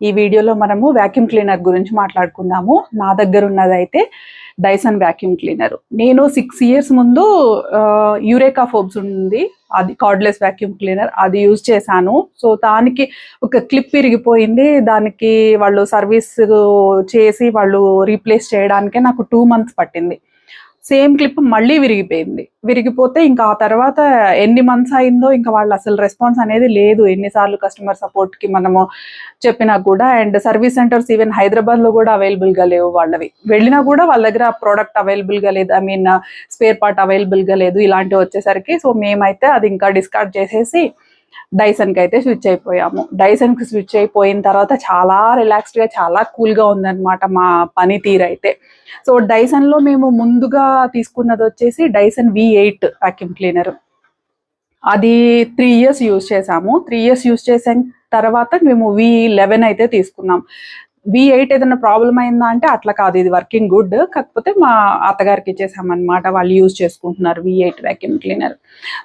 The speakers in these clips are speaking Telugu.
ఈ వీడియోలో మనము వాక్యూమ్ క్లీనర్ గురించి మాట్లాడుకుందాము. నా దగ్గర ఉన్నదైతే డైసన్ వాక్యూమ్ క్లీనర్. నేను 6 years ముందు యూరేకా ఫోబ్స్ ఉంది, అది కార్డ్లెస్ వాక్యూమ్ క్లీనర్, అది యూజ్ చేశాను. సో దానికి ఒక క్లిప్ విరిగిపోయింది, దానికి వాళ్ళు సర్వీస్ చేసి వాళ్ళు రీప్లేస్ చేయడానికే నాకు 2 months పట్టింది. సేమ్ క్లిప్ మళ్ళీ విరిగిపోతే ఇంకా ఆ తర్వాత ఎన్ని మంత్స్ అయిందో ఇంకా వాళ్ళు అసలు రెస్పాన్స్ అనేది లేదు. ఎన్నిసార్లు కస్టమర్ సపోర్ట్కి మనము చెప్పినా కూడా, అండ్ సర్వీస్ సెంటర్స్ ఈవెన్ హైదరాబాద్లో కూడా అవైలబుల్గా లేవు వాళ్ళవి. వెళ్ళినా కూడా వాళ్ళ దగ్గర ప్రోడక్ట్ అవైలబుల్గా లేదు, ఐ మీన్ స్పేర్ పార్ట్ అవైలబుల్గా లేదు, ఇలాంటివి వచ్చేసరికి సో మేమైతే అది ఇంకా డిస్కార్డ్ చేసేసి డైసన్కి అయితే స్విచ్ అయిపోయాము. డైసన్కి స్విచ్ అయిపోయిన తర్వాత చాలా రిలాక్స్డ్గా, చాలా కూల్గా ఉందన్నమాట మా పనితీరు అయితే. సో డైసన్లో మేము ముందుగా తీసుకున్నది వచ్చేసి డైసన్ V8 వాక్యూమ్ క్లీనర్. అది 3 years యూజ్ చేసాము. 3 years యూజ్ చేసిన తర్వాత మేము V11 అయితే తీసుకున్నాం. V8 ఏదైనా ప్రాబ్లం అయిందా అంటే అట్లా కాదు, ఇది వర్కింగ్ గుడ్. కాకపోతే మా అత్తగారికి ఇచ్చేసామన్నమాట, వాళ్ళు యూజ్ చేసుకుంటున్నారు V8 వాక్యూమ్ క్లీనర్.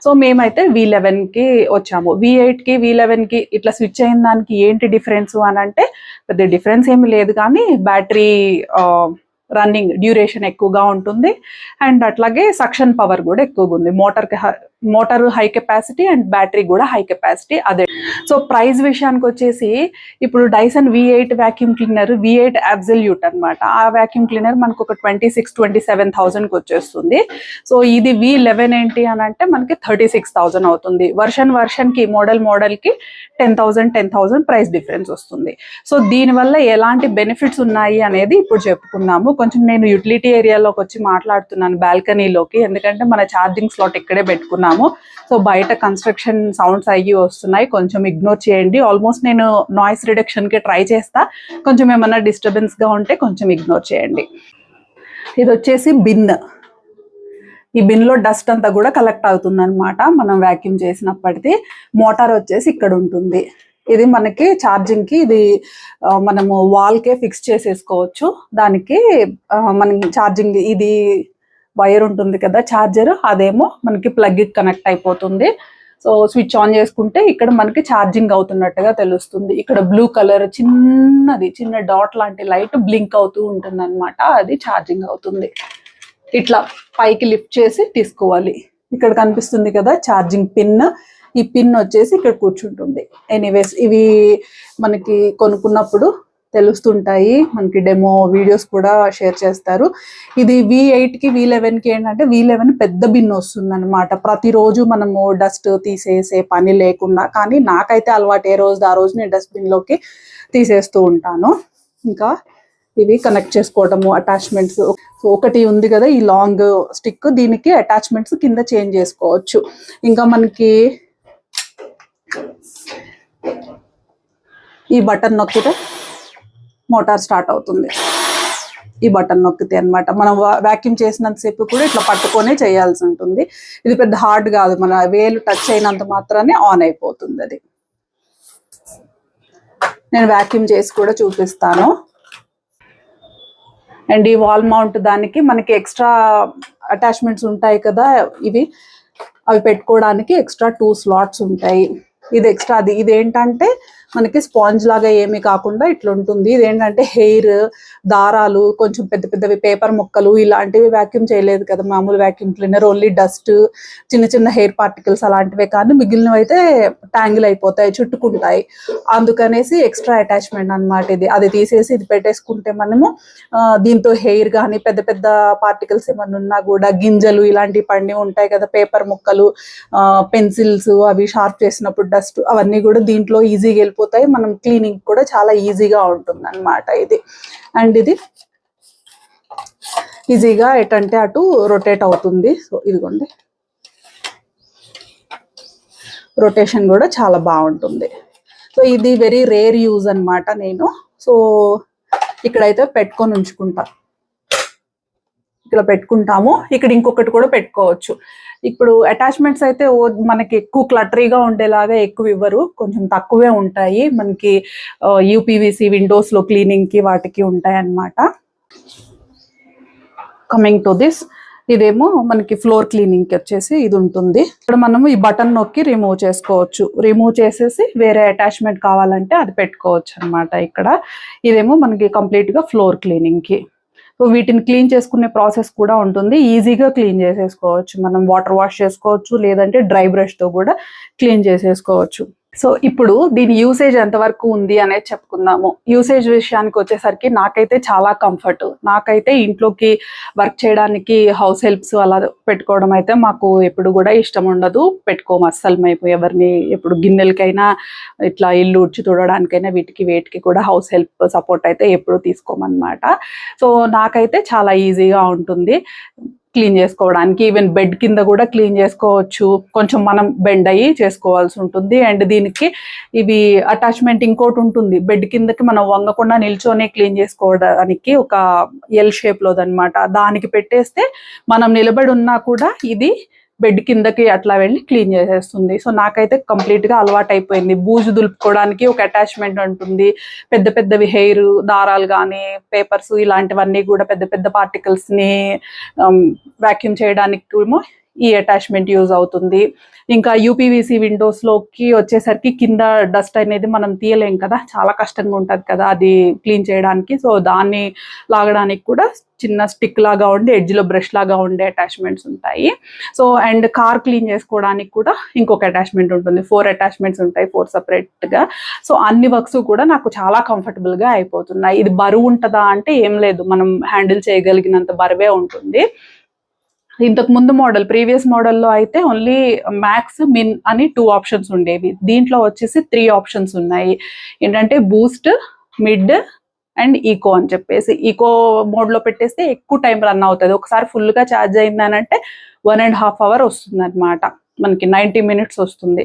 సో మేమైతే V11కి వచ్చాము. V8కి V11కి ఇట్లా స్విచ్ అయిన దానికి ఏంటి డిఫరెన్స్ అని అంటే పెద్ద డిఫరెన్స్ ఏమి లేదు, కానీ బ్యాటరీ రన్నింగ్ డ్యూరేషన్ ఎక్కువగా ఉంటుంది, అండ్ అట్లాగే సక్షన్ పవర్ కూడా ఎక్కువగా ఉంది. Motor high capacity and battery కూడా హై కెపాసిటీ అదే. సో ప్రైస్ విషయానికి వచ్చేసి ఇప్పుడు Dyson V8 vacuum cleaner V8 absolute అనమాట. ఆ వాక్యూమ్ క్లీనర్ మనకు ఒక 26-27,000కి వచ్చేస్తుంది. సో ఇది V11 ఏంటి అని అంటే మనకి 36,000 అవుతుంది. వర్షన్కి మోడల్కి 10,000 ప్రైస్ డిఫరెన్స్ వస్తుంది. సో దీనివల్ల ఎలాంటి బెనిఫిట్స్ ఉన్నాయి అనేది ఇప్పుడు చెప్పుకుందాము. కొంచెం నేను యూటిలిటీ ఏరియాలోకి వచ్చి మాట్లాడుతున్నాను, బాల్కనీలోకి, ఎందుకంటే మన ఛార్జింగ్ స్లాట్ ఇక్కడే పెట్టుకున్నాము. సో బయట కన్స్ట్రక్షన్ సౌండ్స్ అయ్యి వస్తున్నాయి, కొంచెం ఇగ్నోర్ చేయండి. ఆల్మోస్ట్ నేను నాయిస్ రిడక్షన్కి ట్రై చేస్తా, కొంచెం ఏమన్నా డిస్టర్బెన్స్గా ఉంటే కొంచెం ఇగ్నోర్ చేయండి. ఇది వచ్చేసి బిన్. ఈ బిన్లో డస్ట్ అంతా కూడా కలెక్ట్ అవుతుంది అనమాట మనం వాక్యూమ్ చేసినప్పటికీ. మోటార్ వచ్చేసి ఇక్కడ ఉంటుంది. ఇది మనకి ఛార్జింగ్కి, ఇది మనము వాల్కే ఫిక్స్ చేసేసుకోవచ్చు. దానికి మనం ఛార్జింగ్, ఇది వైర్ ఉంటుంది కదా ఛార్జర్, అదేమో మనకి ప్లగ్కి కనెక్ట్ అయిపోతుంది. సో స్విచ్ ఆన్ చేసుకుంటే ఇక్కడ మనకి ఛార్జింగ్ అవుతున్నట్టుగా తెలుస్తుంది. ఇక్కడ బ్లూ కలర్ చిన్న డాట్ లాంటి లైట్ బ్లింక్ అవుతూ ఉంటుంది అనమాట, అది ఛార్జింగ్ అవుతుంది. ఇట్లా పైకి లిఫ్ట్ చేసి తీసుకోవాలి. ఇక్కడ కనిపిస్తుంది కదా ఛార్జింగ్ పిన్, ఈ పిన్ వచ్చేసి ఇక్కడ కూర్చుంటుంది. ఎనీవేస్ ఇవి మనకి కొనుక్కున్నప్పుడు తెలుస్తుంటాయి, మనకి డెమో వీడియోస్ కూడా షేర్ చేస్తారు. ఇది V8కి V11కి ఏంటంటే V11 పెద్ద బిన్ వస్తుంది అనమాట. ప్రతిరోజు మనము డస్ట్ తీసేసే పని లేకుండా, కానీ నాకైతే అలవాటు, ఏ రోజు ఆ రోజు నేను డస్ట్బిన్లోకి తీసేస్తూ ఉంటాను. ఇంకా ఇవి కనెక్ట్ చేసుకోవటము, అటాచ్మెంట్స్. సో ఒకటి ఉంది కదా ఈ లాంగ్ స్టిక్, దీనికి అటాచ్మెంట్స్ కింద చేంజ్ చేసుకోవచ్చు. ఇంకా మనకి ఈ బటన్ నొక్కితే మోటార్ స్టార్ట్ అవుతుంది. ఈ బటన్ నొక్కితే అనమాట. మనం వాక్యూమ్ చేసినంతసేపు కూడా ఇట్లా పట్టుకొనే చేయాల్సి ఉంటుంది. ఇది పెద్ద హార్డ్ కాదు, మన వేలు టచ్ అయినంత మాత్రానే ఆన్ అయిపోతుంది అది. నేను వాక్యూమ్ చేసి కూడా చూపిస్తాను. అండ్ ఈ వాల్ మౌంట్ దానికి మనకి ఎక్స్ట్రా అటాచ్మెంట్స్ ఉంటాయి కదా, అవి పెట్టుకోవడానికి ఎక్స్ట్రా 2 slots ఉంటాయి. ఇది ఎక్స్ట్రా. ఇది ఏంటంటే మనకి స్పాంజ్ లాగా ఏమీ కాకుండా ఇట్లా ఉంటుంది. ఇదేంటంటే హెయిర్, దారాలు, కొంచెం పెద్ద పెద్దవి పేపర్ ముక్కలు ఇలాంటివి వాక్యూమ్ చేయలేదు కదా మామూలు వాక్యూమ్ క్లీనర్. ఓన్లీ డస్ట్, చిన్న హెయిర్ పార్టికల్స్ అలాంటివే, కానీ మిగిలినవి అయితే ట్యాంగిల్ అయిపోతాయి, చుట్టుకుంటాయి. అందుకనేసి ఎక్స్ట్రా అటాచ్మెంట్ అనమాట ఇది. అది తీసేసి ఇది పెట్టేసుకుంటే మనము దీంతో హెయిర్ కానీ పెద్ద పెద్ద పార్టికల్స్ ఏమన్నా ఉన్నా కూడా, గింజలు ఇలాంటివి పండి ఉంటాయి కదా, పేపర్ ముక్కలు, పెన్సిల్స్ అవి షార్ప్ చేసినప్పుడు డస్ట్ అవన్నీ కూడా దీంట్లో ఈజీగా వెళ్ళిపోతాయి. మనం క్లీనింగ్ కూడా చాలా ఈజీగా ఉంటుంది అనమాట ఇది. అండ్ ఇది ఈజీగా ఎటంటే అటు రొటేట్ అవుతుంది. సో ఇదిగోండి, రొటేషన్ కూడా చాలా బాగుంటుంది. సో ఇది వెరీ రేర్ యూజ్ అనమాట. నేను సో ఇక్కడైతే పెట్టుకొని ఉంచుకుంటా, ఇక్కడ పెట్టుకుంటాము. ఇక్కడ ఇంకొకటి కూడా పెట్టుకోవచ్చు. ఇప్పుడు అటాచ్మెంట్స్ అయితే మనకి ఎక్కువ క్లటరీగా ఉండేలాగా ఎక్కువ ఇవ్వరు, కొంచెం తక్కువే ఉంటాయి. మనకి UPVC విండోస్లో క్లీనింగ్కి వాటికి ఉంటాయి అన్నమాట. కమింగ్ టు దిస్, ఇదేమో మనకి ఫ్లోర్ క్లీనింగ్ కి వచ్చేసి ఇది ఉంటుంది. ఇక్కడ మనము ఈ బటన్ నొక్కి రిమూవ్ చేసుకోవచ్చు. రిమూవ్ చేసేసి వేరే అటాచ్మెంట్ కావాలంటే అది పెట్టుకోవచ్చు అనమాట. ఇక్కడ ఇదేమో మనకి కంప్లీట్ గా ఫ్లోర్ క్లీనింగ్ కి. సో వీటిని క్లీన్ చేసుకునే ప్రాసెస్ కూడా ఉంటుంది. ఈజీగా క్లీన్ చేసేసుకోవచ్చు. మనం వాటర్ వాష్ చేసుకోవచ్చు, లేదంటే డ్రై బ్రష్ తో కూడా క్లీన్ చేసేసుకోవచ్చు. సో ఇప్పుడు దీని యూసేజ్ ఎంతవరకు ఉంది అనేది చెప్పుకుందాము. యూసేజ్ విషయానికి వచ్చేసరికి నాకైతే చాలా కంఫర్ట్. నాకైతే ఇంట్లోకి వర్క్ చేయడానికి హౌస్ హెల్ప్స్ అలా పెట్టుకోవడం అయితే మాకు ఎప్పుడు కూడా ఇష్టం ఉండదు. పెట్టుకోము అస్సలు. మేము ఎవరిని ఎప్పుడు గిన్నెలకైనా ఇట్లా ఇల్లు ఉడ్చి తుడడానికైనా వేటికి కూడా హౌస్ హెల్ప్ సపోర్ట్ అయితే ఎప్పుడు తీసుకోమన్నమాట. సో నాకైతే చాలా ఈజీగా ఉంటుంది క్లీన్ చేసుకోవడానికి. ఈవెన్ బెడ్ కింద కూడా క్లీన్ చేసుకోవచ్చు. కొంచెం మనం బెండ్ అయ్యి చేసుకోవాల్సి ఉంటుంది. అండ్ దీనికి ఇవి అటాచ్మెంట్ ఇంకోటి ఉంటుంది. బెడ్ కిందకి మనం వంగకుండా నిల్చొనే క్లీన్ చేసుకోవడానికి ఒక ఎల్ షేప్ లోదనమాట. దానికి పెట్టేస్తే మనం నిలబడి ఉన్నా కూడా ఇది బెడ్ కిందకి అట్లా వెళ్ళి క్లీన్ చేసేస్తుంది. సో నాకైతే కంప్లీట్ గా అలవాటు అయిపోయింది. బూజు దులుపుకోవడానికి ఒక అటాచ్మెంట్ ఉంటుంది. పెద్ద పెద్దవి హెయిర్ దారాలు కానీ పేపర్స్ ఇలాంటివన్నీ కూడా పెద్ద పెద్ద పార్టికల్స్ ని వాక్యూమ్ చేయడానికి ఏమో ఈ అటాచ్మెంట్ యూజ్ అవుతుంది. ఇంకా యూపీవీసీ విండోస్ లోకి వచ్చేసరికి కింద డస్ట్ అనేది మనం తీయలేం కదా, చాలా కష్టంగా ఉంటుంది కదా అది క్లీన్ చేయడానికి. సో దాన్ని లాగడానికి కూడా చిన్న స్టిక్ లాగా ఉండి ఎడ్జ్ లో బ్రష్ లాగా ఉండే అటాచ్మెంట్స్ ఉంటాయి. సో అండ్ కార్ క్లీన్ చేసుకోవడానికి కూడా ఇంకొక అటాచ్మెంట్ ఉంటుంది. 4 అటాచ్మెంట్స్ ఉంటాయి, 4 సెపరేట్ గా. సో అన్ని వర్క్స్ కూడా నాకు చాలా కంఫర్టబుల్ గా అయిపోతున్నాయి. ఇది బరువు ఉంటుందా అంటే ఏం లేదు, మనం హ్యాండిల్ చేయగలిగినంత బరువే ఉంటుంది. ఇంతకు ముందు మోడల్ ప్రీవియస్ మోడల్లో అయితే ఓన్లీ మ్యాక్స్ మిన్ అని 2 ఆప్షన్స్ ఉండేవి. దీంట్లో వచ్చేసి 3 ఆప్షన్స్ ఉన్నాయి. ఏంటంటే బూస్ట్, మిడ్ అండ్ ఈకో అని చెప్పేసి. ఈకో మోడ్ లో పెట్టేస్తే ఎక్కువ టైం రన్ అవుతుంది. ఒకసారి ఫుల్ గా ఛార్జ్ అయిందని అంటే 1.5 hours వస్తుంది అనమాట. మనకి 90 minutes వస్తుంది.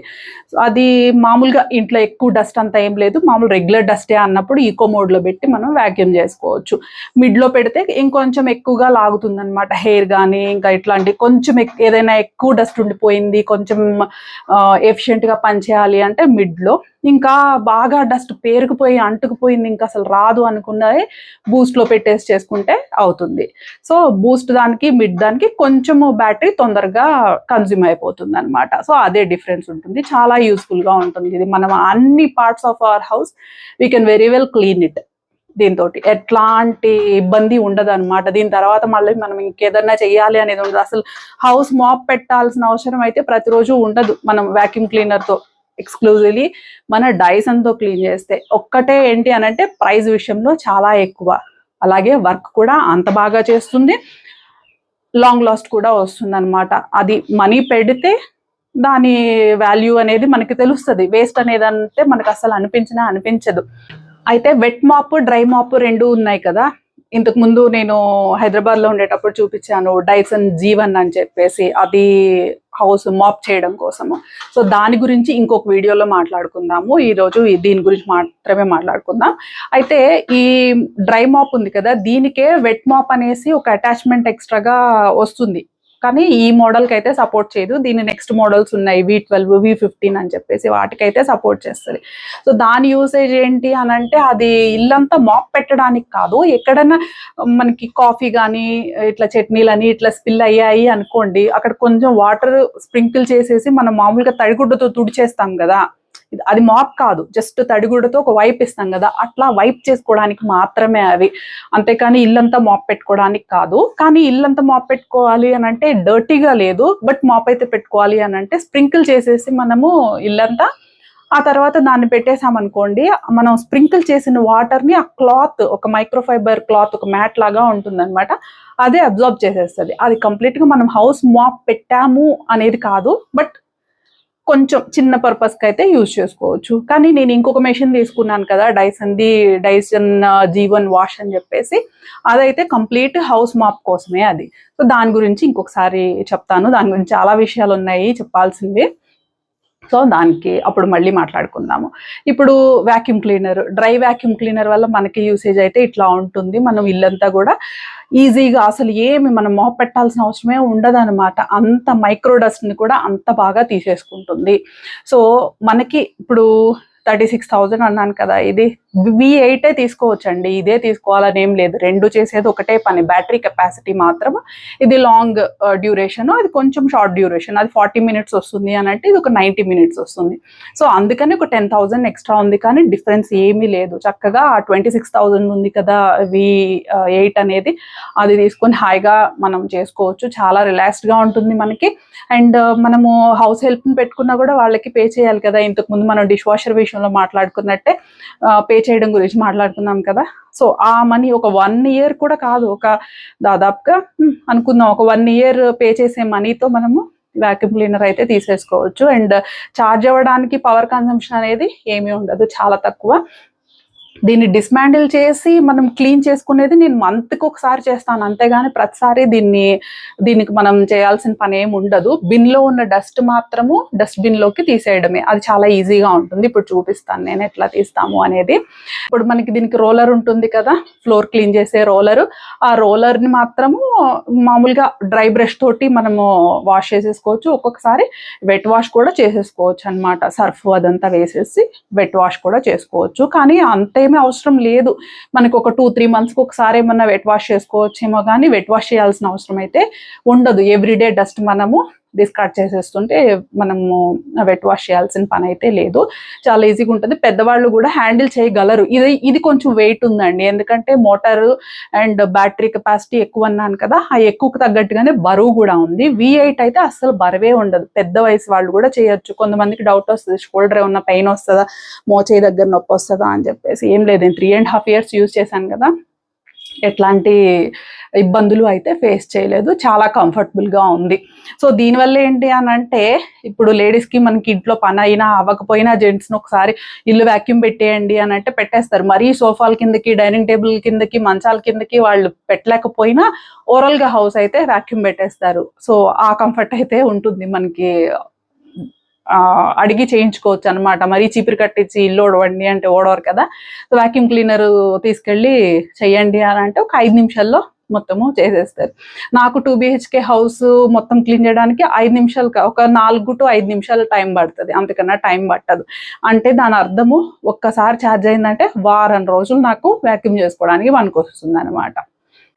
సో అది మామూలుగా ఇంట్లో ఎక్కువ డస్ట్ అంతా ఏం లేదు, మామూలు రెగ్యులర్ డస్టే అన్నప్పుడు ఈకో మోడ్ లో పెట్టి మనం వ్యాక్యూమ్ చేసుకోవచ్చు. మిడ్ లో పెడితే ఇంకొంచెం ఎక్కువగా లాగుతుంది అనమాట హెయిర్ కానీ ఇంకా ఇట్లాంటి కొంచెం ఏదైనా ఎక్కువ డస్ట్ ఉండిపోయింది, కొంచెం ఎఫిషియెంట్ గా పనిచేయాలి అంటే మిడ్ లో. ఇంకా బాగా డస్ట్ పేరుకుపోయి అంటుకుపోయింది ఇంకా అసలు రాదు అనుకున్నది బూస్ట్ లో పెట్టేసి చేసుకుంటే అవుతుంది. సో బూస్ట్ దానికి మిడ్ దానికి కొంచెము బ్యాటరీ తొందరగా కన్జ్యూమ్ అయిపోతుంది అనమాట. సో అదే డిఫరెన్స్ ఉంటుంది. చాలా యూస్ఫుల్ గా ఉంటుంది ఇది. మనం అన్ని parts of our house we can very well clean it. దీంతో ఎట్లాంటి ఇబ్బంది ఉండదు అనమాట. దీని తర్వాత మళ్ళీ మనం ఇంకేదన్నా చెయ్యాలి అనేది ఉండదు. అసలు హౌస్ మాప్ పెట్టాల్సిన అవసరం అయితే ప్రతిరోజు ఉండదు మనం వాక్యూమ్ క్లీనర్ తో. ఎక్స్క్లూజివ్లీ మన డైసన్ తో క్లీన్ చేస్తే. ఒక్కటే ఏంటి అనంటే ప్రైస్ విషయంలో చాలా ఎక్కువ, అలాగే వర్క్ కూడా అంత బాగా చేస్తుంది, లాంగ్ లాస్ట్ కూడా వస్తుంది అనమాట. అది మనీ పెడితే దాని వాల్యూ అనేది మనకి తెలుస్తుంది. వేస్ట్ అనేది అంటే మనకు అసలు అనిపించదు. అయితే వెట్ మాప్ డ్రై మాప్ 2 ఉన్నాయి కదా. ఇంతకు ముందు నేను హైదరాబాద్ లో ఉండేటప్పుడు చూపించాను డైసన్ G1 అని చెప్పేసి, అది హౌస్ మాప్ చేయడం కోసము. సో దాని గురించి ఇంకొక వీడియోలో మాట్లాడుకుందాము. ఈ రోజు దీని గురించి మాత్రమే మాట్లాడుకుందాం. అయితే ఈ డ్రై మాప్ ఉంది కదా, దీనికే వెట్ మాప్ అనేసి ఒక అటాచ్మెంట్ ఎక్స్ట్రాగా వస్తుంది. కానీ ఈ మోడల్కి అయితే సపోర్ట్ చేయదు. దీని నెక్స్ట్ మోడల్స్ ఉన్నాయి V12, V15 అని చెప్పేసి, వాటికైతే సపోర్ట్ చేస్తుంది. సో దాని యూసేజ్ ఏంటి అని అంటే అది ఇల్లంతా మాప్ పెట్టడానికి కాదు. ఎక్కడైనా మనకి కాఫీ కానీ ఇట్లా చట్నీలని ఇట్లా స్పిల్ అయ్యాయి అనుకోండి, అక్కడ కొంచెం వాటర్ స్ప్రింకిల్ చేసేసి మనం మామూలుగా తడిగుడ్డతో తుడిచేస్తాం కదా, అది మాప్ కాదు, జస్ట్ తడిగుడ్డతో ఒక వైప్ ఇస్తాం కదా, అట్లా వైప్ చేసుకోవడానికి మాత్రమే అవి. అంతేకాని ఇల్లంతా మాప్ పెట్టుకోవడానికి కాదు. కానీ ఇల్లంతా మాప్ పెట్టుకోవాలి అని అంటే డర్టీగా లేదు, బట్ మాప్ అయితే పెట్టుకోవాలి అని అంటే స్ప్రింకిల్ చేసేసి మనము ఇల్లంతా, ఆ తర్వాత దాన్ని పెట్టేసామనుకోండి, మనం స్ప్రింకిల్ చేసిన వాటర్ ని ఆ క్లాత్, ఒక మైక్రోఫైబర్ క్లాత్, ఒక మ్యాట్ లాగా ఉంటుంది అనమాట, అదే అబ్జార్బ్ చేసేస్తుంది. అది కంప్లీట్ గా మనం హౌస్ మాప్ పెట్టాము అనేది కాదు, బట్ కొంచెం చిన్న పర్పస్ కి అయితే యూజ్ చేసుకోవచ్చు. కానీ నేను ఇంకొక మెషిన్ తీసుకున్నాను కదా డైసన్ G1 వాష్ అని చెప్పేసి, అదైతే కంప్లీట్ హౌస్ మాప్ కోసమే అది. సో దాని గురించి ఇంకొకసారి చెప్తాను. దాని గురించి చాలా విషయాలు ఉన్నాయి చెప్పాల్సింది. సో దానికి అప్పుడు మళ్ళీ మాట్లాడుకుందాము. ఇప్పుడు vacuum cleaner, dry vacuum cleaner వల్ల మనకి యూసేజ్ అయితే ఇట్లా ఉంటుంది. మనం ఇల్లంతా కూడా ఈజీగా అసలు ఏమి మనం మాప్ పెట్టాల్సిన అవసరమే ఉండదు అనమాట. అంత మైక్రో డస్ట్ ని కూడా అంత బాగా తీసేసుకుంటుంది. సో మనకి ఇప్పుడు 36,000 అన్నాను కదా, ఇది V8 తీసుకోవచ్చండి, ఇదే తీసుకోవాలని ఏం లేదు. రెండు చేసేది ఒకటే పని, బ్యాటరీ కెపాసిటీ మాత్రం ఇది లాంగ్ డ్యూరేషన్, అది కొంచెం షార్ట్ డ్యూరేషన్. అది 40 మినిట్స్ వస్తుంది అని అంటే ఇది ఒక 90 మినిట్స్ వస్తుంది. సో అందుకని ఒక 10,000 ఎక్స్ట్రా ఉంది, కానీ డిఫరెన్స్ ఏమీ లేదు. చక్కగా 26,000 ఉంది కదా V8 అనేది, అది తీసుకొని హాయిగా మనం చేసుకోవచ్చు. చాలా రిలాక్స్డ్గా ఉంటుంది మనకి. అండ్ మనము హౌస్ హెల్ప్ని పెట్టుకున్నా కూడా వాళ్ళకి పే చేయాలి కదా. ఇంతకుముందు మనం డిష్ వాషర్ విషయంలో మాట్లాడుకున్నట్టే పే చేయడం గురించి మాట్లాడుకున్నాం కదా. సో ఆ మనీ ఒక 1 ఇయర్ కూడా కాదు, ఒక దాదాపుగా అనుకుందాం ఒక 1 ఇయర్ పే చేసే మనీతో మనము వాక్యూమ్ క్లీనర్ అయితే తీసేసుకోవచ్చు. అండ్ ఛార్జ్ అవ్వడానికి పవర్ కన్సంప్షన్ అనేది ఏమీ ఉండదు, చాలా తక్కువ. దీన్ని డిస్మాండిల్ చేసి మనం క్లీన్ చేసుకునేది నేను మంత్కి ఒకసారి చేస్తాను, అంతేగాని ప్రతిసారి దీనికి మనం చేయాల్సిన పని ఏమి ఉండదు. బిన్లో ఉన్న డస్ట్ మాత్రము డస్ట్బిన్లోకి తీసేయడమే, అది చాలా ఈజీగా ఉంటుంది. ఇప్పుడు చూపిస్తాను నేను ఎట్లా తీస్తాము అనేది. ఇప్పుడు మనకి దీనికి రోలర్ ఉంటుంది కదా, ఫ్లోర్ క్లీన్ చేసే రోలరు. ఆ రోలర్ని మాత్రము మామూలుగా డ్రై బ్రష్ తోటి మనము వాష్ చేసేసుకోవచ్చు, ఒక్కొక్కసారి వెట్ వాష్ కూడా చేసేసుకోవచ్చు అనమాట. సర్ఫ్ అదంతా వేసేసి వెట్ వాష్ కూడా చేసుకోవచ్చు, కానీ అంతే అవసరం లేదు. మనకు ఒక 2-3 మంత్స్కి ఒకసారి ఏమన్నా వెట్ వాష్ చేసుకోవచ్చేమో, కానీ వెట్ వాష్ చేయాల్సిన అవసరం అయితే ఉండదు. ఎవ్రీడే డస్ట్ మనము డిస్కార్డ్ చేసేస్తుంటే మనము వెట్ వాష్ చేయాల్సిన పని అయితే లేదు, చాలా ఈజీగా ఉంటుంది. పెద్దవాళ్ళు కూడా హ్యాండిల్ చేయగలరు. ఇది కొంచెం వెయిట్ ఉందండి, ఎందుకంటే మోటారు అండ్ బ్యాటరీ కెపాసిటీ ఎక్కువ అన్నాను కదా, ఆ ఎక్కువకు తగ్గట్టుగానే బరువు కూడా ఉంది. V8 అయితే అస్సలు బరువే ఉండదు, పెద్ద వయసు వాళ్ళు కూడా చేయొచ్చు. కొంతమందికి డౌట్ వస్తుంది, షోల్డర్ ఏమన్నా పెయిన్ వస్తుందా, మోచేయి దగ్గర నొప్పి వస్తుందా అని చెప్పేసి. ఏం లేదు, నేను 3.5 years యూజ్ చేశాను కదా, ఎట్లాంటి ఇబ్బందులు అయితే ఫేస్ చేయలేదు, చాలా కంఫర్టబుల్గా ఉంది. సో దీనివల్ల ఏంటి అని అంటే, ఇప్పుడు లేడీస్కి మనకి ఇంట్లో పని అయినా అవ్వకపోయినా జెంట్స్ని ఒకసారి ఇల్లు వ్యాక్యూమ్ పెట్టేయండి అని అంటే పెట్టేస్తారు. మరీ సోఫాల కిందకి, డైనింగ్ టేబుల్ కిందకి, మంచాల కిందకి వాళ్ళు పెట్టలేకపోయినా ఓవరాల్గా హౌస్ అయితే వ్యాక్యూమ్ పెట్టేస్తారు. సో ఆ కంఫర్ట్ అయితే ఉంటుంది మనకి, అడిగి చేయించుకోవచ్చు అనమాట. మరీ చీపురు కట్టించి ఇల్లు ఓడవండి అంటే ఓడవరు కదా. సో వాక్యూమ్ క్లీనర్ తీసుకెళ్ళి చెయ్యండి అని అంటే ఒక 5 నిమిషాల్లో మొత్తము చేసేస్తారు. నాకు 2 BHK హౌస్ మొత్తం క్లీన్ చేయడానికి 5 నిమిషాలు, ఒక 4 to 5 నిమిషాలు టైం పడుతుంది, అంతకన్నా టైం పట్టదు. అంటే దాని అర్థము ఒక్కసారి ఛార్జ్ అయిందంటే వారం రోజులు నాకు వాక్యూమ్ చేసుకోవడానికి పనికొస్తుంది అనమాట.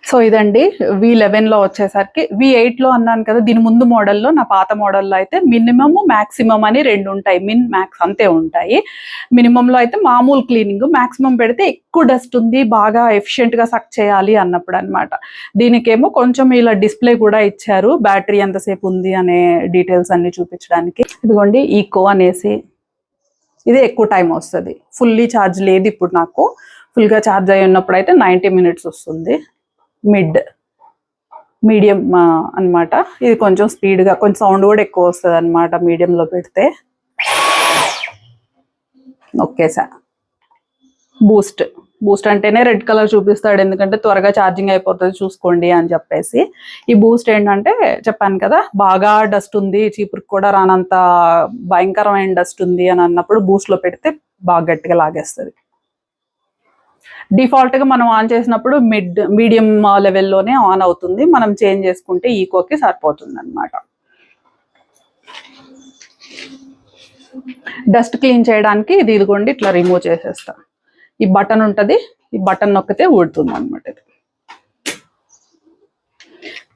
సో ఇదండి V11లో వచ్చేసరికి. V8లో అన్నాను కదా, దీని ముందు మోడల్లో, నా పాత మోడల్లో అయితే మినిమమ్ మ్యాక్సిమం అని 2 ఉంటాయి, మిన్ మ్యాక్స్ అంతే ఉంటాయి. మినిమంలో అయితే మామూలు క్లీనింగ్, మ్యాక్సిమం పెడితే ఎక్కువ డస్ట్ ఉంది, బాగా ఎఫిషియెంట్గా సక్ చేయాలి అన్నప్పుడు అనమాట. దీనికేమో కొంచెం ఇలా డిస్ప్లే కూడా ఇచ్చారు, బ్యాటరీ ఎంతసేపు ఉంది అనే డీటెయిల్స్ అన్ని చూపించడానికి. ఇదిగోండి ఈకో అనేసి, ఇది ఎక్కువ టైం వస్తుంది. ఫుల్లీ ఛార్జ్ లేదు ఇప్పుడు నాకు, ఫుల్గా ఛార్జ్ అయి ఉన్నప్పుడు అయితే 90 మినిట్స్ వస్తుంది. మీడియం అనమాట, ఇది కొంచెం స్పీడ్గా, కొంచెం సౌండ్ కూడా ఎక్కువ వస్తుంది అనమాట మీడియంలో పెడితే. నొక్కేసా. బూస్ట్ అంటేనే రెడ్ కలర్ చూపిస్తాడు, ఎందుకంటే త్వరగా ఛార్జింగ్ అయిపోతుంది చూసుకోండి అని చెప్పేసి. ఈ బూస్ట్ ఏంటంటే చెప్పాను కదా, బాగా డస్ట్ ఉంది, చీపురుకు కూడా రానంత భయంకరమైన డస్ట్ ఉంది అని అన్నప్పుడు బూస్ట్లో పెడితే బాగా గట్టిగా లాగేస్తుంది. డిఫాల్ట్గా మనం ఆన్ చేసినప్పుడు మీడియం లెవెల్లోనే ఆన్ అవుతుంది, మనం చేంజ్ చేసుకుంటే ఈకోకి సరిపోతుంది అనమాట. డస్ట్ క్లీన్ చేయడానికి ఇది ఇదిగోండి ఇట్లా రిమూవ్ చేసేస్తా. ఈ బటన్ ఉంటుంది, ఈ బటన్ నొక్కితే ఊడుతుంది అనమాట. ఇది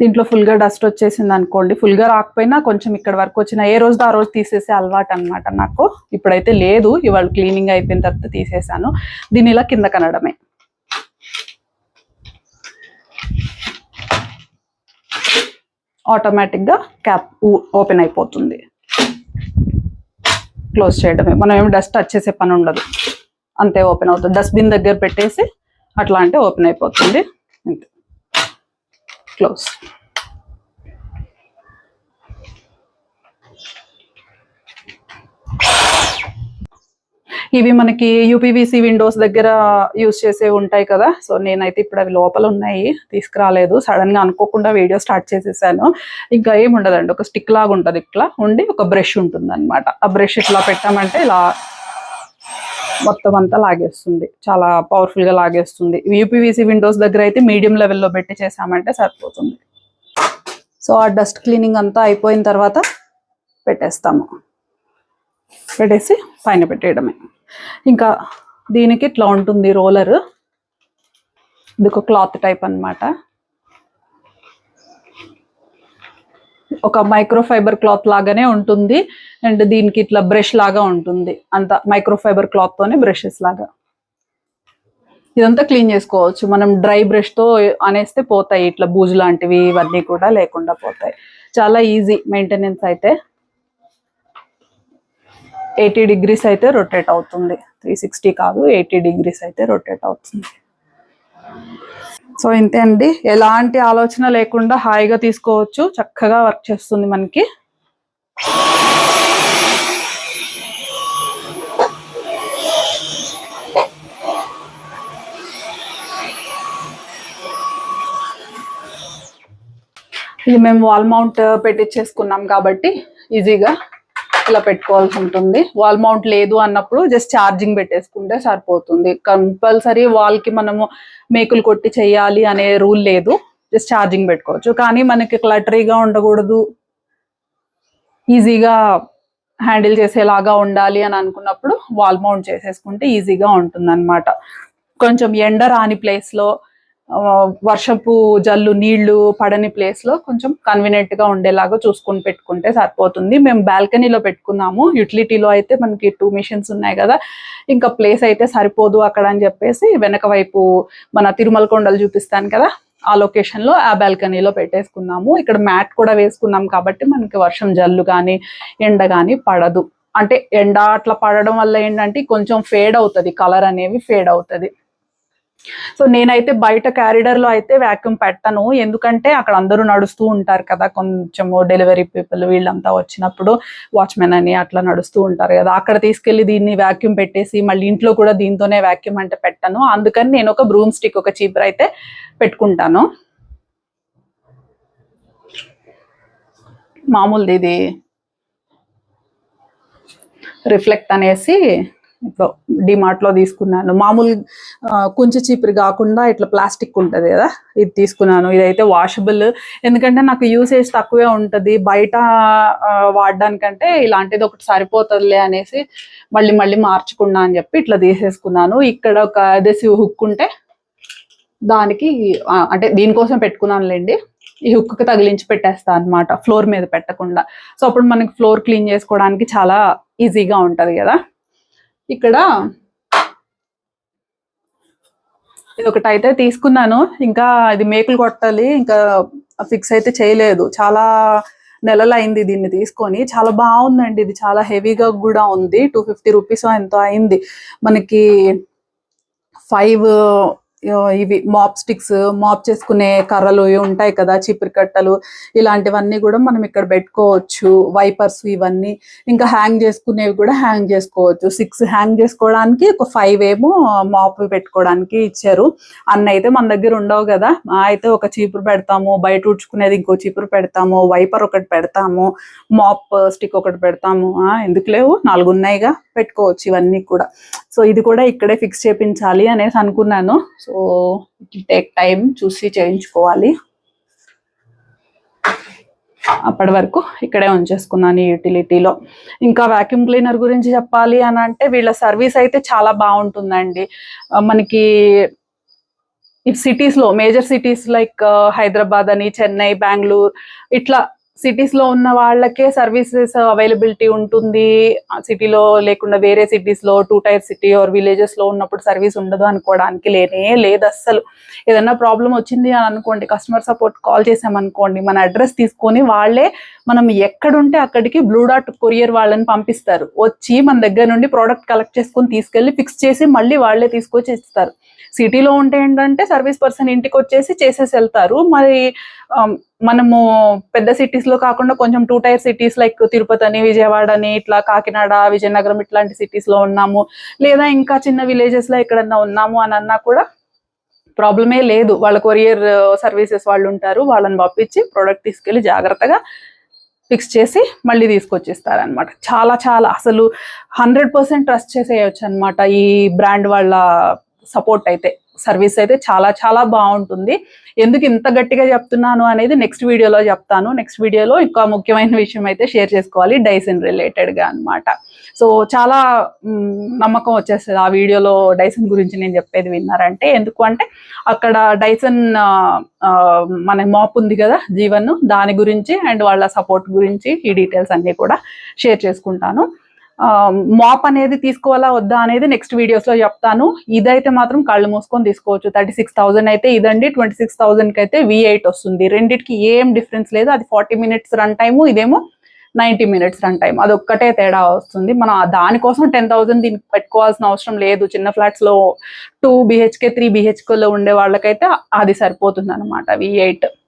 దీంట్లో ఫుల్గా డస్ట్ వచ్చేసింది అనుకోండి, ఫుల్గా రాకపోయినా కొంచెం ఇక్కడ వరకు వచ్చిన, ఏ రోజు ఆ రోజు తీసేసే అలవాటు అనమాట నాకు. ఇప్పుడైతే లేదు, ఇవాళ క్లీనింగ్ అయిపోయిన తర్వాత తీసేసాను. దీన్ని ఇలా కింద కనడమే. ఆటోమేటిక్గా క్యాప్ ఓపెన్ అయిపోతుంది, క్లోజ్ చేయడమే. మనం ఏమి డస్ట్ టచ్ చేసే పని ఉండదు, అంతే ఓపెన్ అవుతుంది. డస్ట్బిన్ దగ్గర పెట్టేసి అట్లా అంటే ఓపెన్ అయిపోతుంది, అంతే. క్లోజ్. ఇవి మనకి యూపీవీసీ విండోస్ దగ్గర యూజ్ చేసే ఉంటాయి కదా. సో నేనైతే ఇప్పుడు అవి లోపల ఉన్నాయి, తీసుకురాలేదు, సడన్ గా అనుకోకుండా వీడియో స్టార్ట్ చేసేసాను. ఇంకా ఏముండదండి, ఒక స్టిక్ లాగా ఉంటుంది, ఇట్లా ఉండి ఒక బ్రష్ ఉంటుంది అనమాట. ఆ బ్రష్ ఇట్లా పెట్టామంటే ఇలా మొత్తం అంతా లాగేస్తుంది, చాలా పవర్ఫుల్ గా లాగేస్తుంది. యూపీవీసీ విండోస్ దగ్గర అయితే మీడియం లెవెల్లో పెట్టి చేసామంటే సరిపోతుంది. సో ఆ డస్ట్ క్లీనింగ్ అంతా అయిపోయిన తర్వాత పెట్టేస్తాము, పెట్టేసి పైన పెట్టేయడమే. ఇంకా దీనికి ఇట్లా ఉంటుంది రోలర్, ఇది ఒక క్లాత్ టైప్ అన్నమాట. ఒక మైక్రోఫైబర్ క్లాత్ లాగానే ఉంటుంది. అండ్ దీనికి ఇట్లా బ్రష్ లాగా ఉంటుంది, అంత మైక్రోఫైబర్ క్లాత్ తోనే బ్రషెస్ లాగా. ఇదంతా క్లీన్ చేసుకోవచ్చు మనం డ్రై బ్రష్ తో అనేస్తే పోతాయి ఇట్లా బూజు లాంటివి, ఇవన్నీ కూడా లేకుండా పోతాయి. చాలా ఈజీ మెయింటెనెన్స్ అయితే. 80 degrees అయితే రొటేట్ అవుతుంది, 360 కాదు 80 degrees అయితే రొటేట్ అవుతుంది. సో ఇంతే అండి, ఎలాంటి ఆలోచన లేకుండా హాయిగా తీసుకోవచ్చు, చక్కగా వర్క్ చేస్తుంది మనకి. ఇది మేము వాల్ మౌంట్ పెట్టించేసుకున్నాం కాబట్టి ఈజీగా ఇలా పెట్టుకోవాల్సి ఉంటుంది. వాల్ మౌంట్ లేదు అన్నప్పుడు జస్ట్ ఛార్జింగ్ పెట్టేసుకుంటే సరిపోతుంది. కంపల్సరీ వాల్ కి మనము మేకులు కొట్టి చెయ్యాలి అనే రూల్ లేదు, జస్ట్ ఛార్జింగ్ పెట్టుకోవచ్చు. కానీ మనకి క్లటరీగా ఉండకూడదు, ఈజీగా హ్యాండిల్ చేసేలాగా ఉండాలి అని అనుకున్నప్పుడు వాల్ మౌంట్ చేసేసుకుంటే ఈజీగా ఉంటుంది అన్నమాట. కొంచెం ఎండ రాని ప్లేస్లో, వర్షపు జల్లు నీళ్లు పడని ప్లేస్ లో కొంచెం కన్వీనియంట్ గా ఉండేలాగా చూసుకుని పెట్టుకుంటే సరిపోతుంది. మేము బాల్కనీలో పెట్టుకున్నాము, యూటిలిటీలో అయితే మనకి 2 మిషన్స్ ఉన్నాయి కదా, ఇంకా ప్లేస్ అయితే సరిపోదు అక్కడ అని చెప్పేసి వెనక వైపు మన తిరుమల కొండలు చూపిస్తాను కదా, ఆ లొకేషన్ లో ఆ బాల్కనీలో పెట్టేసుకున్నాము. ఇక్కడ మ్యాట్ కూడా వేసుకున్నాం కాబట్టి మనకి వర్షం జల్లు కానీ ఎండ కానీ పడదు. అంటే ఎండ అట్లా పడడం వల్ల ఏంటంటే కొంచెం ఫేడ్ అవుతుంది, కలర్ అనేవి ఫేడ్ అవుతుంది. సో నేనైతే బయట క్యారిడర్ లో అయితే వాక్యూమ్ పెట్టను, ఎందుకంటే అక్కడ అందరూ నడుస్తూ ఉంటారు కదా, కొంచెము డెలివరీ పీపుల్ వీళ్ళంతా వచ్చినప్పుడు వాచ్మెన్ అని అట్లా నడుస్తూ ఉంటారు కదా, అక్కడ తీసుకెళ్లి దీన్ని వాక్యూమ్ పెట్టేసి మళ్ళీ ఇంట్లో కూడా దీంతోనే వాక్యూమ్ అంటే పెట్టను. అందుకని నేను ఒక బ్రూమ్ స్టిక్, ఒక చీపర్ అయితే పెట్టుకుంటాను. మామూలుది ఇది రిఫ్లెక్ట్ అనేసి ఇప్పుడు డిమార్ట్ లో తీసుకున్నాను. మామూలు కుంచె చీపురు కాకుండా ఇట్లా ప్లాస్టిక్ ఉంటుంది కదా, ఇది తీసుకున్నాను. ఇదైతే వాషబుల్, ఎందుకంటే నాకు యూసేజ్ తక్కువే ఉంటుంది, బయట వాడడానికంటే ఇలాంటిది ఒకటి సరిపోతుందిలే అనేసి మళ్ళీ మళ్ళీ మార్చకుండా అని చెప్పి ఇట్లా తీసేసుకున్నాను. ఇక్కడ ఒక అదెసివ్ హుక్ ఉంటే దానికి అంటే దీనికోసం పెట్టుకున్నానులేండి, ఈ హుక్ తగిలించి పెట్టేస్తా అనమాట, ఫ్లోర్ మీద పెట్టకుండా. సో అప్పుడు మనకి ఫ్లోర్ క్లీన్ చేసుకోవడానికి చాలా ఈజీగా ఉంటది కదా. ఇక్కడ ఇది ఒకటి అయితే తీసుకున్నాను, ఇంకా ఇది మేకులు కొట్టాలి, ఇంకా ఫిక్స్ అయితే చేయలేదు. చాలా నెలలు అయింది దీన్ని తీసుకొని. చాలా బాగుందండి, ఇది చాలా హెవీగా కూడా ఉంది. 250 రూపీస్ ఎంతో అయింది. మనకి 5 ఇవి మాప్ స్టిక్స్, మాప్ చేసుకునే కర్రలు ఉంటాయి కదా, చీపురు కట్టలు, ఇలాంటివన్నీ కూడా మనం ఇక్కడ పెట్టుకోవచ్చు. వైపర్స్ ఇవన్నీ, ఇంకా హ్యాంగ్ చేసుకునేవి కూడా హ్యాంగ్ చేసుకోవచ్చు. 6 హ్యాంగ్ చేసుకోవడానికి, ఒక 5 ఏమో మాప్ పెట్టుకోవడానికి ఇచ్చారు. అన్న అయితే మన దగ్గర ఉండవు కదా, అయితే ఒక చీపురు పెడతాము, బయట ఉడ్చుకునేది ఇంకో చీపురు పెడతాము, వైపర్ ఒకటి పెడతాము, మాప్ స్టిక్ ఒకటి పెడతాము. ఎందుకు లేవు, 4 ఉన్నాయిగా, పెట్టుకోవచ్చు ఇవన్నీ కూడా. సో ఇది కూడా ఇక్కడే ఫిక్స్ చేయించాలి అనేసి అనుకున్నాను. సో ఇట్ టేక్ టైం, చూసి చేయించుకోవాలి. అప్పటి వరకు ఇక్కడే ఉంచేసుకున్నాను ఈ యూటిలిటీలో. ఇంకా వాక్యూమ్ క్లీనర్ గురించి చెప్పాలి అని అంటే వీళ్ళ సర్వీస్ అయితే చాలా బాగుంటుందండి. మనకి ఈ సిటీస్ లో, మేజర్ సిటీస్ లైక్ హైదరాబాద్ అని, చెన్నై, బెంగళూరు, ఇట్లా సిటీస్ లో ఉన్న వాళ్ళకే సర్వీసెస్ అవైలబిలిటీ ఉంటుంది. సిటీలో లేకుండా వేరే సిటీస్ లో, 2 టైర్ సిటీ ఆర్ విలేజెస్ లో ఉన్నప్పుడు సర్వీస్ ఉండదు అనుకోవడానికి లేనే లేదు అస్సలు. ఏదన్నా ప్రాబ్లం వచ్చింది అని అనుకోండి, కస్టమర్ సపోర్ట్ కాల్ చేసామనుకోండి, మన అడ్రస్ తీసుకొని వాళ్ళే మనం ఎక్కడుంటే అక్కడికి బ్లూ డాట్ కొరియర్ వాళ్ళని పంపిస్తారు. వచ్చి మన దగ్గర నుండి ప్రోడక్ట్ కలెక్ట్ చేసుకొని తీసుకెళ్లి ఫిక్స్ చేసి మళ్ళీ వాళ్ళే తీసుకొచ్చి ఇస్తారు. సిటీలో ఉంటే ఏంటంటే సర్వీస్ పర్సన్ ఇంటికి వచ్చేసి చేసేసి వెళ్తారు. మరి మనము పెద్ద సిటీస్ లో కాకుండా కొంచెం 2 టైర్ సిటీస్ లైక్ తిరుపతి అని, విజయవాడ అని, ఇట్లా కాకినాడ, విజయనగరం ఇట్లాంటి సిటీస్ లో ఉన్నాము, లేదా ఇంకా చిన్న విలేజెస్ లో ఎక్కడన్నా ఉన్నాము అని అన్నా కూడా ప్రాబ్లమే లేదు. వాళ్ళ కొరియర్ సర్వీసెస్ వాళ్ళు ఉంటారు, వాళ్ళని పంపించి ప్రోడక్ట్ తీసుకెళ్లి జాగ్రత్తగా ఫిక్స్ చేసి మళ్ళీ తీసుకొచ్చిస్తారనమాట. చాలా చాలా అసలు 100% ట్రస్ట్ చేసేయచ్చు అనమాట ఈ బ్రాండ్ వాళ్ళ సపోర్ట్ అయితే. సర్వీస్ అయితే చాలా చాలా బాగుంటుంది. ఎందుకు ఇంత గట్టిగా చెప్తున్నాను అనేది నెక్స్ట్ వీడియోలో చెప్తాను. నెక్స్ట్ వీడియోలో ఇంకా ముఖ్యమైన విషయం అయితే షేర్ చేసుకోవాలి డైసన్ రిలేటెడ్గా అనమాట. సో చాలా నమ్మకం వచ్చేస్తుంది ఆ వీడియోలో డైసన్ గురించి నేను చెప్పేది విన్నారంటే. ఎందుకు అంటే అక్కడ డైసన్ మన మాప్ ఉంది కదా జీవన్, దాని గురించి అండ్ వాళ్ళ సపోర్ట్ గురించి ఈ డీటెయిల్స్ అన్నీ కూడా షేర్ చేసుకుంటాను. మాప్ అనేది తీసుకోవాలా వద్దా అనేది నెక్స్ట్ వీడియోస్లో చెప్తాను. ఇదైతే మాత్రం కళ్ళు మూసుకొని తీసుకోవచ్చు. 36,000 అయితే ఇదండి, 26,000కి అయితే V8 వస్తుంది. రెండిటికి ఏం డిఫరెన్స్ లేదు. అది 40 minutes రన్ టైము, ఇదేమో 90 minutes రన్ టైం. అదొక్కటే తేడా వస్తుంది. మనం దానికోసం 10,000 దీనికి పెట్టుకోవాల్సిన అవసరం లేదు. చిన్న ఫ్లాట్స్లో 2 BHK 3 BHKలో ఉండే వాళ్ళకైతే అది సరిపోతుంది అనమాట V8.